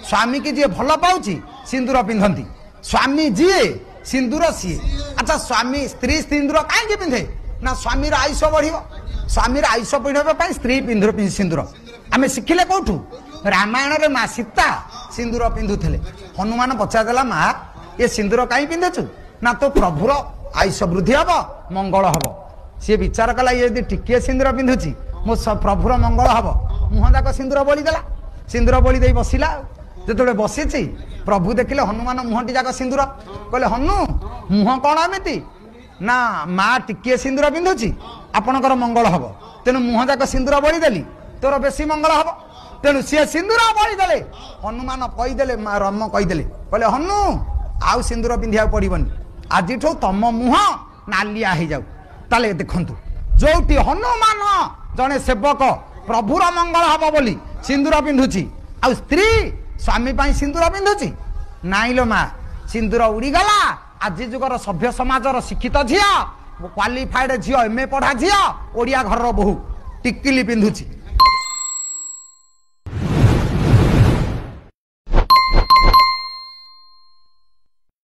स्वामी की जी भल पाऊँ सिंदूर पिंधती स्वामी जी सिंदूर सी अच्छा स्वामी स्त्री सिंदूर कहीं पिंधे ना स्वामी आयुष बढ़ स्वामी आयुष बढ़ाई स्त्री पिंधु सिंदूर आम शिखिले कौटू रामायण रे माँ सीता सिंदूर पिंधुले हनुमान पचारदेला माँ ये सिंदूर कहीं पिंधुचु ना तो प्रभुर आयुष वृद्धि हम मंगल हम सी विचार कला ये टिके सिंदूर पिंधुची मो प्रभुर मंगल हम मुह जाक सिंदूर बोलीदेला सिंदूर बोली दे बसला जो बसी प्रभु देखिले हनुमान मुहटी जाक सिंदूर कहले हनु मुह कौन एमती ना माँ टिके सिंदूर पिंधुची आपणकर मंगल हम तेणु मुह जाक सिंदूर बोलीदेली तोर बेसी मंगल हम तेणु सी सिंदूर बोलीदे हनुमान कहीदे रम कहीदे कहले हनु आउ सिंदूर पिंधा पड़ोनी आज तम मुह नालिया हो जाऊ ताले देखु जोटी हनुमान जड़े सेवक प्रभुर मंगल हम बोली सिंदूर पिंधुची आ स्त्री स्वामी सिंदूर पिंधुची नाई लो माँ सिंदूर उड़ीगला आज जुगर सभ्य समाजर शिक्षित झील क्वालिफाइड झील एमए पढ़ा झील ओडिया घर बहु टिकिली पिंधुची